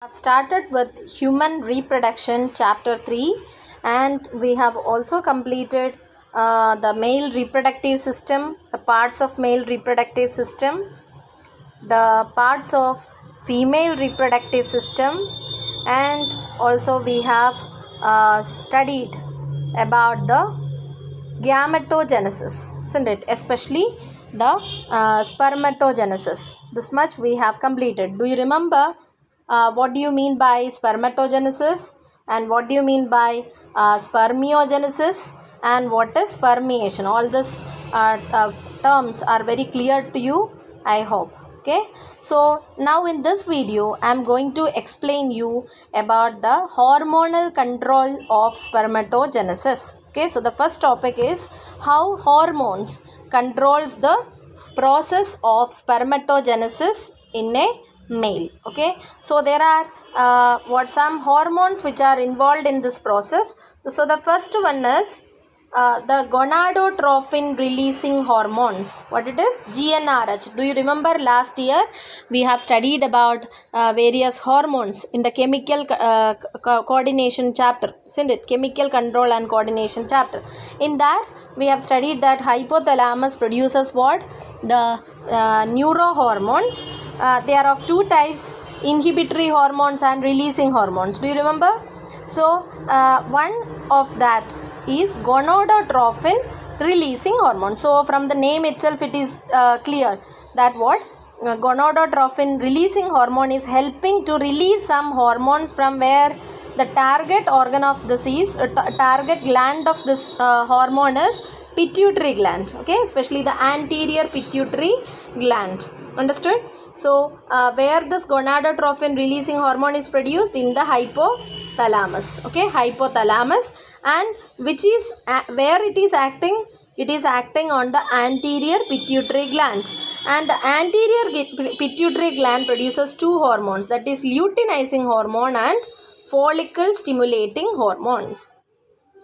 I've started with human reproduction chapter 3, and we have also completed the male reproductive system, the parts of male reproductive system, the parts of female reproductive system, and also we have studied about the gametogenesis, isn't it? Especially the spermatogenesis. This much we have completed. Do you remember what do you mean by spermatogenesis, and what do you mean by spermiogenesis, and what is spermiation? All these terms are very clear to you, I hope. Okay, so now in this video I am going to explain you about the hormonal control of spermatogenesis. Okay, so the first topic is how hormones controls the process of spermatogenesis in a male. Okay, so there are some hormones which are involved in this process. So the first one is the gonadotrophin releasing hormones. What it is? GnRH. Do you remember last year we have studied about various hormones in the chemical coordination chapter, isn't it? Chemical control and coordination chapter. In that we have studied that hypothalamus produces what? The neurohormones. They are of two types: inhibitory hormones and releasing hormones. Do you remember? So one of that is gonadotrophin releasing hormone. So from the name itself it is clear that what gonadotrophin releasing hormone is helping to release some hormones from where the target organ of this is target gland of this hormone is pituitary gland. Okay, especially the anterior pituitary gland. Understood? So where this gonadotrophin releasing hormone is produced? In the hypothalamus. Okay, hypothalamus, and which is where it is acting? It is acting on the anterior pituitary gland, and the anterior pituitary gland produces two hormones, that is luteinizing hormone and follicle stimulating hormones.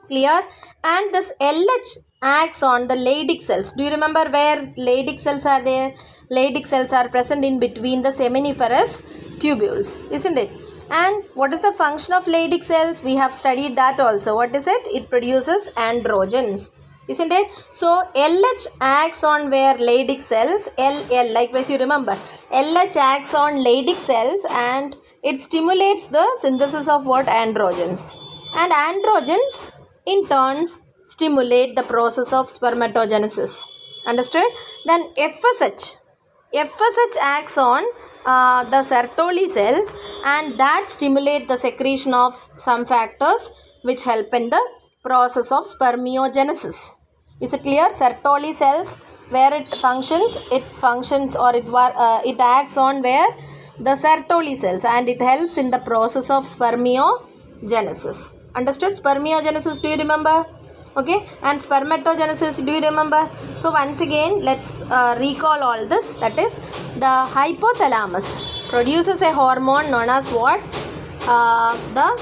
Clear? And this LH acts on the Leydig cells. Do you remember where Leydig cells are there? Leydig cells are present in between the seminiferous tubules, isn't it? And what is the function of Leydig cells? We have studied that also. What is it? It produces androgens, isn't it? So LH acts on where Leydig cells, LL, likewise you remember, LH acts on Leydig cells and it stimulates the synthesis of what? Androgens. And androgens in turns stimulate the process of spermatogenesis. Understood? Then FSH acts on the Sertoli cells, and that stimulate the secretion of some factors which help in the process of spermiogenesis. Is it clear? Sertoli cells, where it functions or it acts on where? The Sertoli cells, and it helps in the process of spermiogenesis. Understood? Spermiogenesis, do you remember? Okay, and spermatogenesis, do you remember? So once again let's recall all this. That is, the hypothalamus produces a hormone known as what? The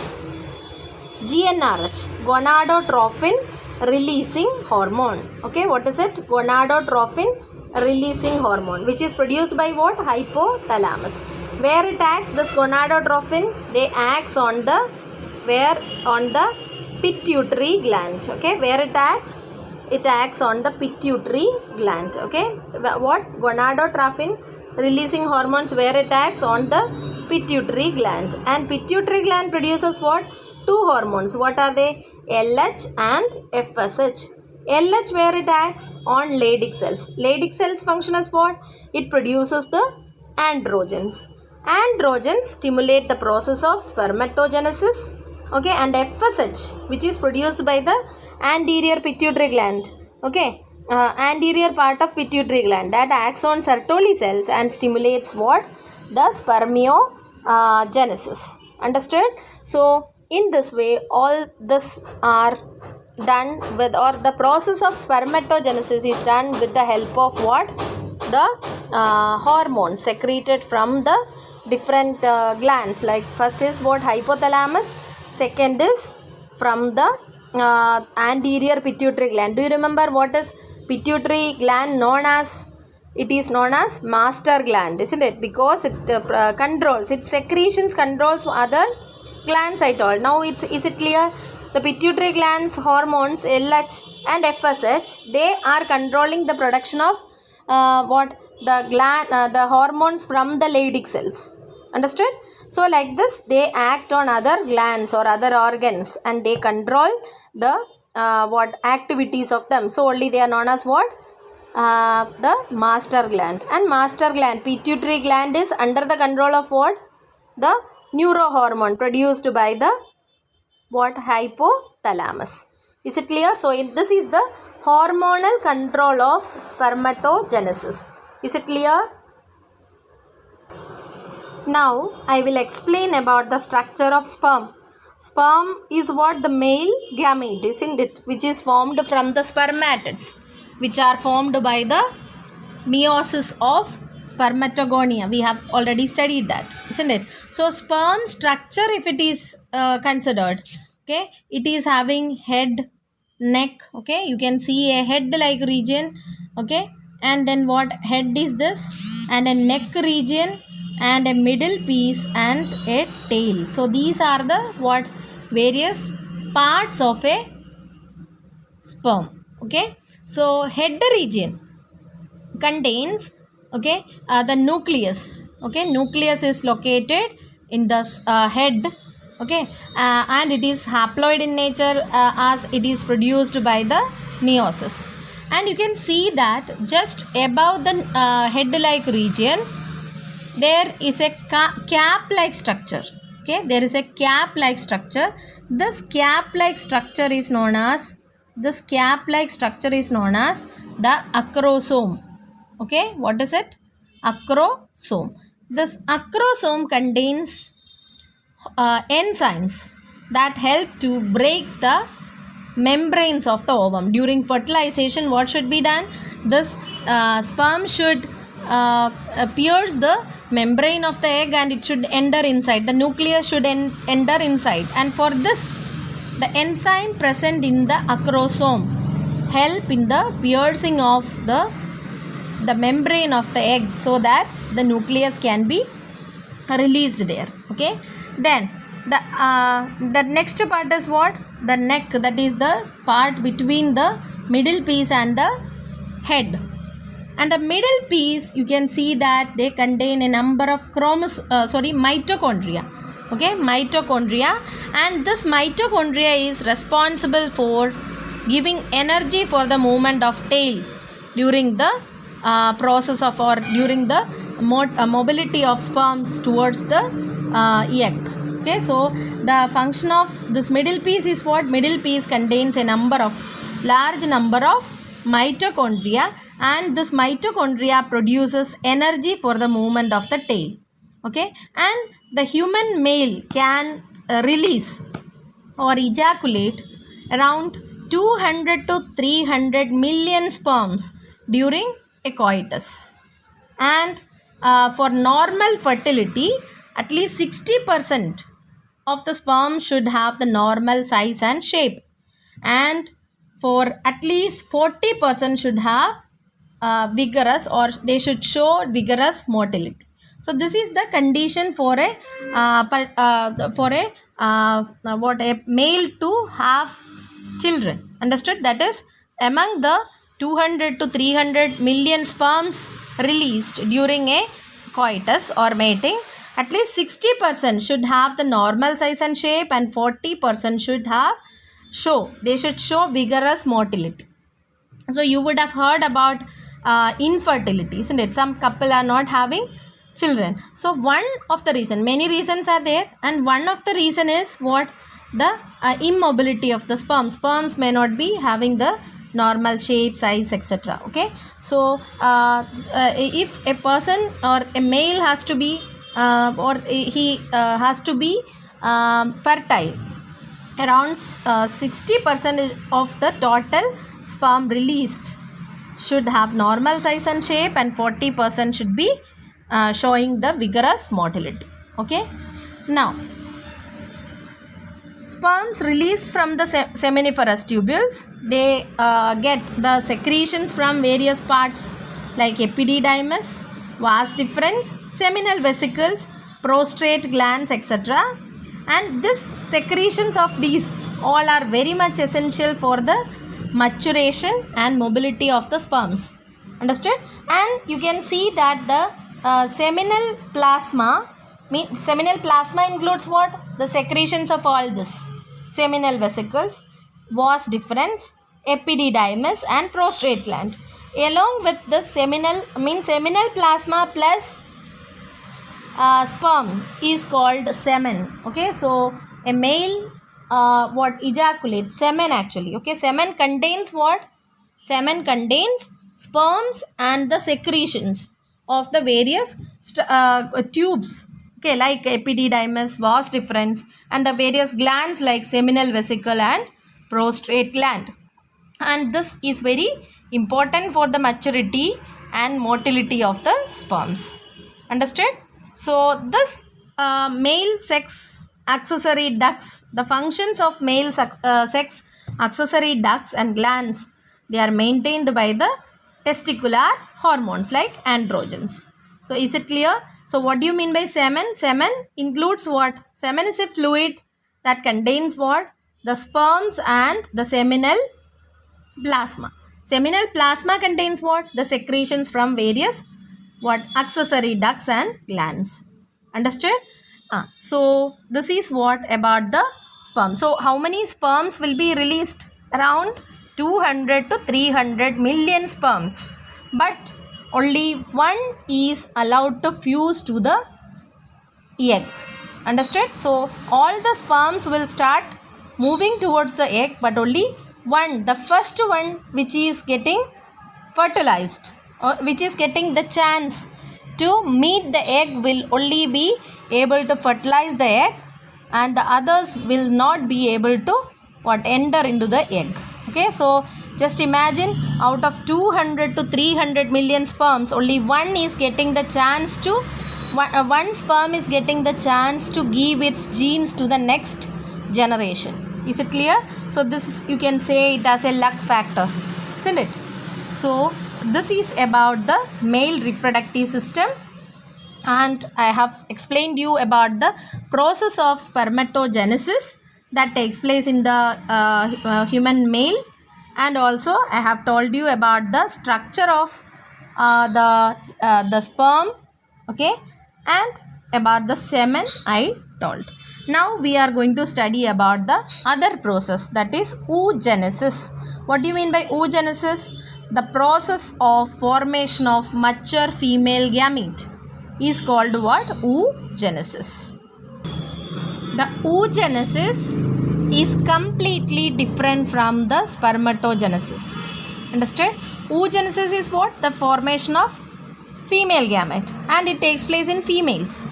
GnRH, gonadotrophin releasing hormone. Okay, what is it? Gonadotrophin releasing hormone, which is produced by what? Hypothalamus. Where it acts? This gonadotrophin, they acts on the pituitary gland. Okay, where it acts? It acts on the pituitary gland. Okay, what? Gonadotrophin releasing hormones, where it acts on the pituitary gland, and pituitary gland produces what? Two hormones. What are they? LH and FSH. LH, where it acts? On Leydig cells. Leydig cells function as what? It produces the androgens. Androgens stimulate the process of spermatogenesis. Okay, and FSH, which is produced by the anterior pituitary gland. Okay, anterior part of pituitary gland, that acts on Sertoli cells and stimulates what? The spermiogenesis. Understood? So in this way all this are done with, or the process of spermatogenesis is done with the help of what? The hormones secreted from the different glands. Like first is what? Hypothalamus. Second is from the anterior pituitary gland. Do you remember what is pituitary gland known as? it is known as master gland, isn't it? Because it controls, its secretions controls other glands I told. Now is it clear? The pituitary glands hormones LH and FSH, they are controlling the production of the hormones from the Leydig cells. Understood? So like this, they act on other glands or other organs and they control the activities of them. So only they are known as what? The master gland. And master gland, pituitary gland, is under the control of what? The neurohormone produced by the hypothalamus. Is it clear? So this is the hormonal control of spermatogenesis. Is it clear? Now I will explain about the structure of sperm. Sperm is what? The male gamete, isn't it? Which is formed from the spermatids, which are formed by the meiosis of spermatogonia. We have already studied that, isn't it? So sperm structure, if it is considered, okay, it is having head, neck, okay, you can see a head like region, okay, and then what head is this, and a neck region, and a middle piece, and a tail. So these are the various parts of a sperm, okay. So head region contains, okay, the nucleus, okay, nucleus is located in the head, okay, and it is haploid in nature as it is produced by the meiosis. And you can see that just above the head like region there is a cap like structure, okay, there is a cap like structure. This cap like structure is known as the acrosome, okay. What is it? Acrosome. This acrosome contains enzymes that help to break the membranes of the ovum. During fertilization, what should be done? This sperm should pierce the membrane of the egg and it should enter inside. The nucleus should enter inside, and for this the enzyme present in the acrosome help in the piercing of the membrane of the egg so that the nucleus can be released there, okay. Then the next part is what? The neck, that is the part between the middle piece and the head. And the middle piece, you can see that they contain a number of mitochondria, okay, mitochondria, and this mitochondria is responsible for giving energy for the movement of tail during the process of or during the mobility of sperms towards the egg, okay. So the function of this middle piece is what? Middle piece contains a large number of mitochondria, and this mitochondria produces energy for the movement of the tail, okay. And the human male can release or ejaculate around 200 to 300 million sperms during a coitus, and for normal fertility at least 60% of the sperm should have the normal size and shape, and for at least 40% should have vigorous, or they should show vigorous motility. So this is the condition for a male to have children. Understood? That is, among the 200 to 300 million sperms released during a coitus or mating, at least 60% should have the normal size and shape, and 40% should show vigorous motility. So you would have heard about infertility, isn't it? Some couple are not having children. So one of the reason, many reasons are there, and one of the reason is what? The immobility of the sperm. Sperms may not be having the normal shape, size, etc. Okay. So if a person or a male has to be has to be fertile, around 60% of the total sperm released should have normal size and shape, and 40% should be showing the vigorous motility. Okay. Now, sperms released from the seminiferous tubules, they get the secretions from various parts like epididymis, vas deferens, seminal vesicles, prostate glands, etc. And this secretions of these all are very much essential for the maturation and mobility of the sperms. Understood? And you can see that the seminal plasma includes what? The secretions of all this: seminal vesicles, vas deferens, epididymis, and prostate gland. Along with the seminal plasma plus sperm is called semen. Okay, so a male what ejaculates semen actually. Okay, semen contains what? Semen contains sperms and the secretions of the various tubes. Okay, like epididymis, vas deferens, and the various glands like seminal vesicle and prostate gland. And this is very important for the maturity and motility of the sperms. Understood? So this male sex accessory ducts, the functions of male sex accessory ducts and glands, they are maintained by the testicular hormones like androgens. So is it clear? So what do you mean by semen? Semen includes what? Semen is a fluid that contains what? The sperms and the seminal plasma. Seminal plasma contains what? The secretions from various what? Accessory ducts and glands. Understood? So this is what about the sperm. So how many sperms will be released? Around 200 to 300 million sperms. But only one is allowed to fuse to the egg. Understood? So all the sperms will start moving towards the egg, but only one, the first one which is getting fertilized or which is getting the chance to meet the egg will only be able to fertilize the egg, and the others will not be able to enter into the egg. Okay, so just imagine, out of 200 to 300 million sperms, only one is getting the chance to one sperm is getting the chance to give its genes to the next generation. Is it clear? So this is, you can say it as a luck factor, isn't it? So this is about the male reproductive system, and I have explained you about the process of spermatogenesis that takes place in the human male, and also I have told you about the structure of the sperm, okay, and about the semen I told. Now we are going to study about the other process, that is oogenesis. What do you mean by oogenesis? The process of formation of mature female gamete is called what? Oogenesis. The oogenesis is completely different from the spermatogenesis. Understand? Oogenesis is what? The formation of female gamete, and it takes place in females,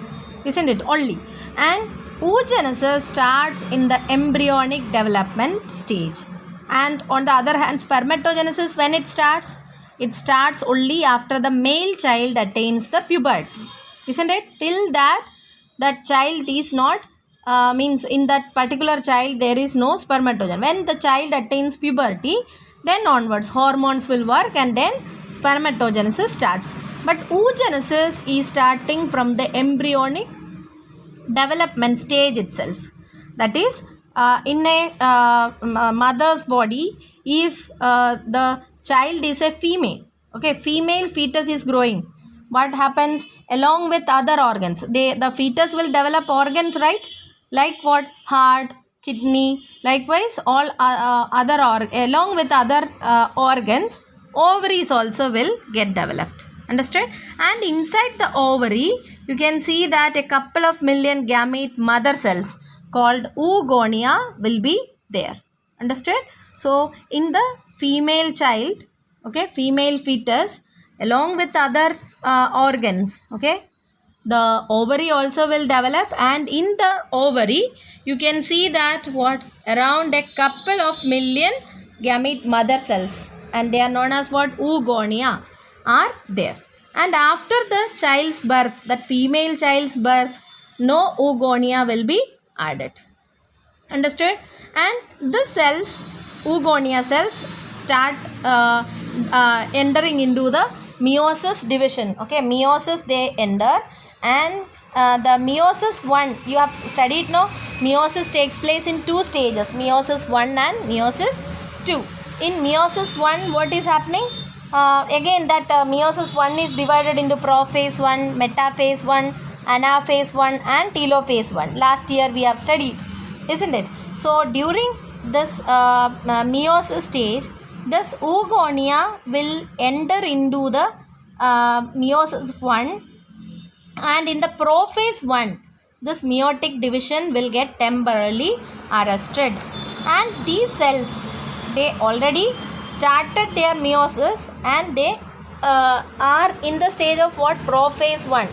isn't it? Only. And oogenesis starts in the embryonic development stage. And on the other hand, spermatogenesis, when it starts only after the male child attains the puberty, isn't it? Till that child is not, in that particular child there is no spermatogen. When the child attains puberty, then onwards hormones will work and then spermatogenesis starts. But oogenesis is starting from the embryonic development stage itself. That is, in a mother's body, if the child is a female, okay, female fetus is growing, what happens? Along with other organs, the fetus will develop organs, right? Like what? Heart, kidney, likewise all along with other organs, ovaries also will get developed. Understood? And inside the ovary, you can see that a couple of million gamete mother cells called oogonia will be there. Understood? So in the female child, okay, female fetus, along with other organs, okay, the ovary also will develop, and in the ovary you can see that what? Around a couple of million gamete mother cells, and they are known as what? Oogonia are there. And after the child's birth, that female child's birth, no oogonia will be added. Understood? And the cells, oogonia cells, start entering into the meiosis division. Okay, meiosis they enter, and the meiosis 1 you have studied, no? Meiosis takes place in 2 stages, meiosis 1 and meiosis 2. In meiosis 1 what is happening? Again that meiosis 1 is divided into prophase 1, metaphase 1, anaphase 1 and telophase 1. Last year we have studied, isn't it? So during this meiosis stage, this oogonia will enter into the meiosis 1, and in the prophase 1 this meiotic division will get temporarily arrested, and these cells, they already started their meiosis and they are in the stage of what? Prophase 1.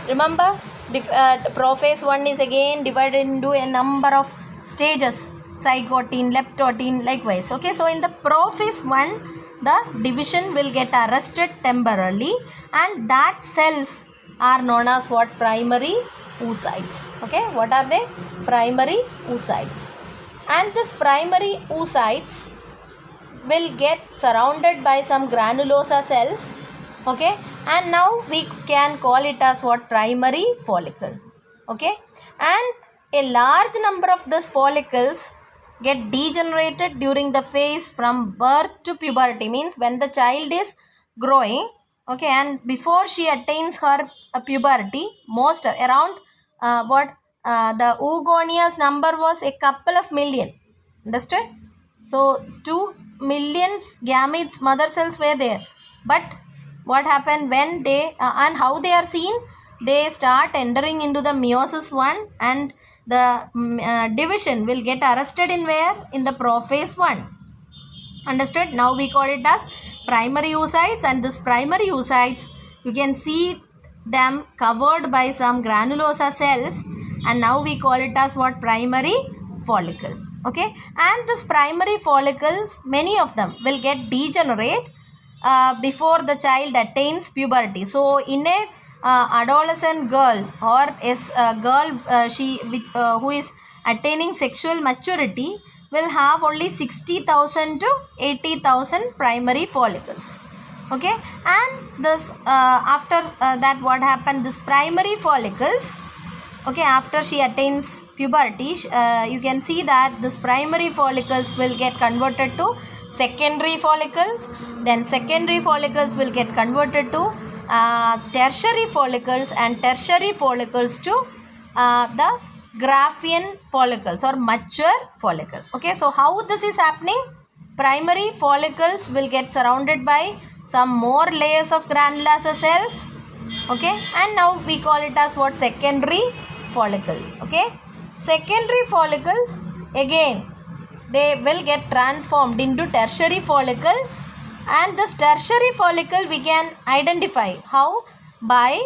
Remember, prophase 1 is again divided into a number of stages, zygote, leptote, likewise. Okay, so in the prophase 1 the division will get arrested temporarily, and that cells are known as what? Primary oocytes. Okay, what are they? Primary oocytes. And this primary oocytes will get surrounded by some granulosa cells. Okay, and now we can call it as what? Primary follicle. Okay, and a large number of these follicles get degenerated during the phase from birth to puberty, means when the child is growing. Okay, and before she attains her puberty, most around the oogonia's number was a couple of million. Understood? So 2 millions gametes, mother cells were there, but what happened when they and how they are seen? They start entering into the meiosis 1, and the division will get arrested in where? In the prophase 1. Understood? Now we call it as primary oocytes, and this primary oocytes, you can see them covered by some granulosa cells, and now we call it as what? Primary follicle. Okay, and this primary follicles, many of them will get degenerate before the child attains puberty. So in a adolescent girl, or is a girl who is attaining sexual maturity, will have only 60,000 to 80,000 primary follicles. Okay, and this after that what happened? This primary follicles, okay, after she attains puberty, you can see that this primary follicles will get converted to secondary follicles, then secondary follicles will get converted to tertiary follicles, and tertiary follicles to the Graafian follicles or mature follicle. Okay, so how this is happening? Primary follicles will get surrounded by some more layers of granulosa cells. Okay, and now we call it as what? Secondary follicle. Okay, secondary follicles, again they will get transformed into tertiary follicle, and this tertiary follicle we can identify how? By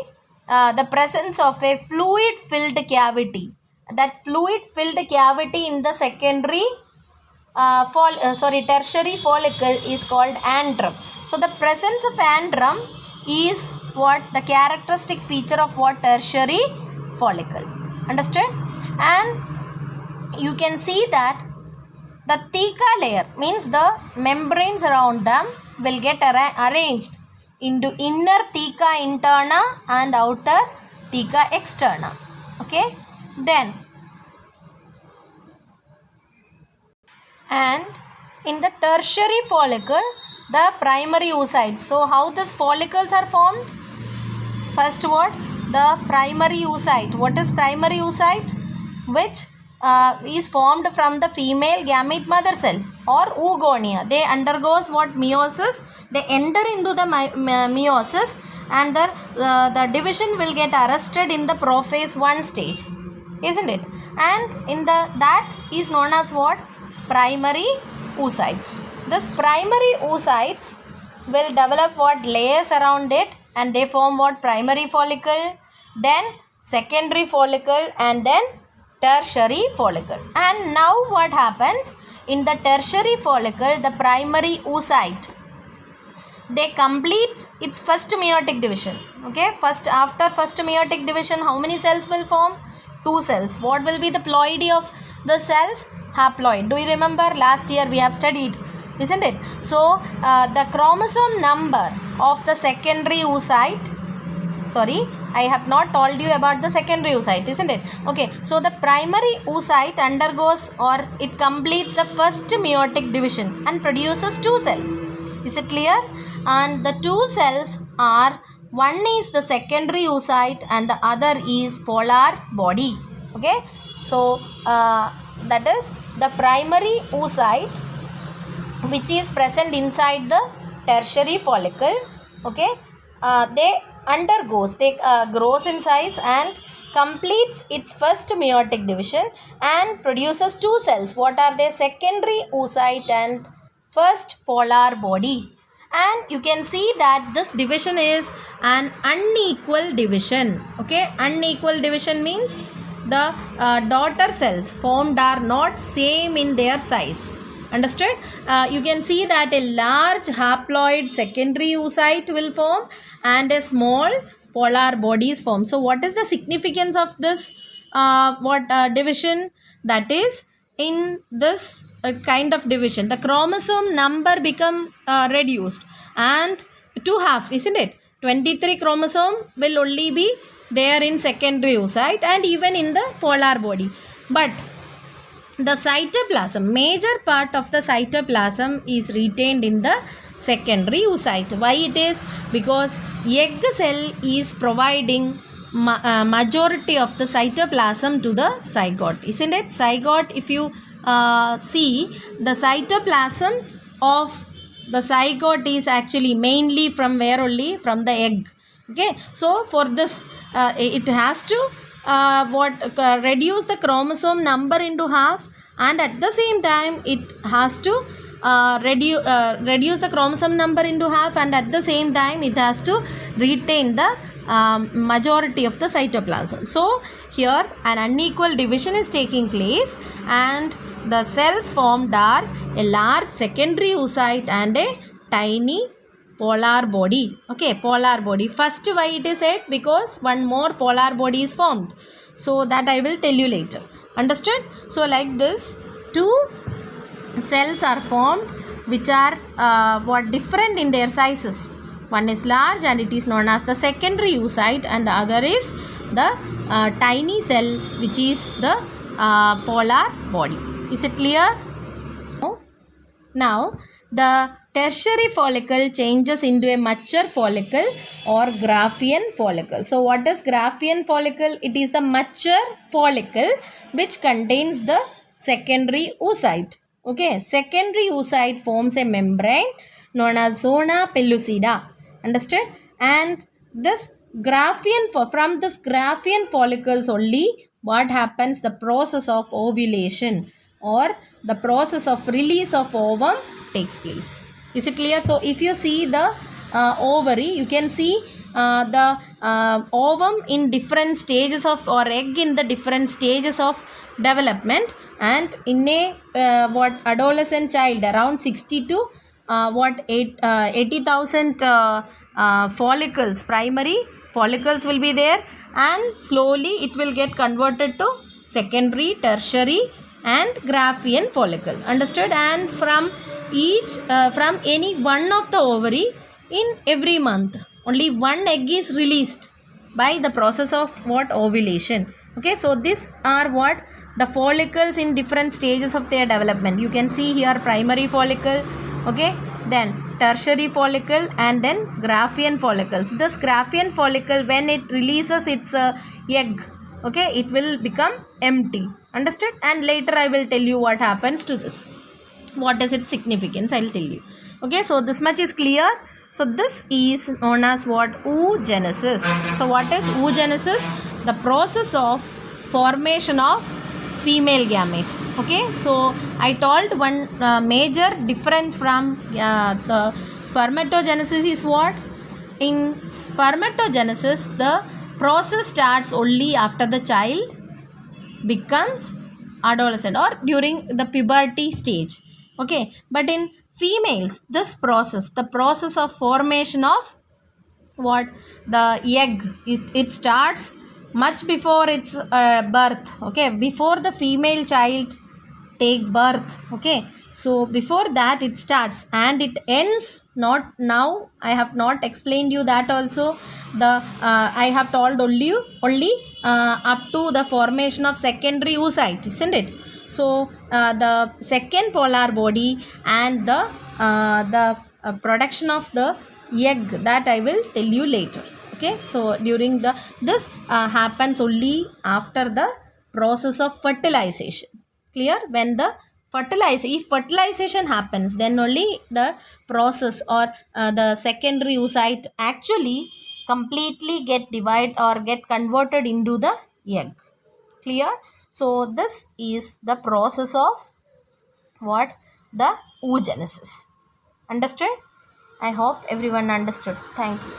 the presence of a fluid filled cavity. That fluid filled cavity in the secondary tertiary follicle is called antrum. So the presence of antrum is what? The characteristic feature of what? Tertiary follicle. Understood? And you can see that the theca layer, means the membranes around them, will get arranged into inner theca interna and outer theca externa. Okay, then and in the tertiary follicle, the primary oocytes. So how these follicles are formed? First what? The primary oocyte. What is primary oocyte? Which is formed from the female gamete mother cell or oogonia. They undergoes what? Meiosis. They enter into the meiosis, and the division will get arrested in the prophase 1 stage, isn't it? And in that is known as what? Primary oocytes. This primary oocytes will develop what? Layers around it, and they form what? Primary follicle, then secondary follicle, and then tertiary follicle. And now what happens? In the tertiary follicle, the primary oocyte, they complete its first meiotic division. Okay, after first meiotic division, how many cells will form? 2 cells. What will be the ploidy of the cells? Haploid. Do you remember? Last year we have studied, isn't it? So the chromosome number of the secondary oocyte. Sorry, I have not told you about the secondary oocyte, isn't it? Okay, so the primary oocyte undergoes or it completes the first meiotic division and produces two cells. Is it clear? And the two cells are, one is the secondary oocyte and the other is polar body. Okay, so that is the primary oocyte which is present inside the tertiary follicle. Okay, they grows in size and completes its first meiotic division and produces two cells. What are they? Secondary oocyte and first polar body. And you can see that this division is an unequal division. Okay, unequal division means the daughter cells formed are not same in their size. Understood? You can see that a large haploid secondary oocyte will form and a small polar bodies form. So what is the significance of this division? That is, in this kind of division, the chromosome number become reduced and to half, isn't it? 23 chromosome will only be there in secondary oocyte and even in the polar body. But the cytoplasm, major part of the cytoplasm is retained in the secondary oocyte. Why it is? Because egg cell is providing majority of the cytoplasm to the zygote, isn't it? Zygote, if you see, the cytoplasm of the zygote is actually mainly from where only? From the egg. Okay, so for this it has to reduce the chromosome number into half, and at the same time it has to reduce the chromosome number into half, and at the same time it has to retain the majority of the cytoplasm. So here an unequal division is taking place and the cells formed are a large secondary oocyte and a tiny polar body. Okay, polar body. First, why it is said? Because one more polar body is formed. So that I will tell you later. Understood? So like this, two cells are formed which are different in their sizes. One is large and it is known as the secondary oocyte, and the other is the tiny cell which is the polar body. Is it clear? Now, the tertiary follicle changes into a mature follicle or Graafian follicle. So, what is Graafian follicle? It is the mature follicle which contains the secondary oocyte. Okay, secondary oocyte forms a membrane known as zona pellucida. Understood? And this from this Graafian follicles only, what happens? The process of ovulation or the process of release of ovum takes place. Is it clear? So if you see the ovary, you can see the ovum in different stages of, or egg in the different stages of development, and in a adolescent child around 60 to 80,000 follicles, primary follicles will be there, and slowly it will get converted to secondary, tertiary and Graafian follicle. Understood? And from any one of the ovary, in every month only one egg is released by the process of ovulation. Okay, so these are the follicles in different stages of their development. You can see here primary follicle, okay, then tertiary follicle, and then Graafian follicles. This Graafian follicle, when it releases its egg, okay, it will become empty. Understood? And later I will tell you what happens to this. What is its significance? I will tell you. Okay, so this much is clear. So this is known as oogenesis. So what is oogenesis? The process of formation of female gamete. Okay, so I told one major difference from the spermatogenesis is what? In spermatogenesis, the process starts only after the child becomes adolescent or during the puberty stage. Okay, but in females, this process, the process of formation of the egg, it starts much before its birth. Okay, before the female child take birth. Okay, so before that it starts and it ends. Not now, I have not explained you that also. The I have told only up to the formation of secondary oocyte, isn't it? So the second polar body and the production of the egg, that I will tell you later. Okay, so during the this happens only after the process of fertilization. Clear? When the if fertilization happens, then only the process or the secondary oocyte actually completely get divided or get converted into the egg. Clear? So this is the process of what? The oogenesis. Understood? I hope everyone understood. Thank you.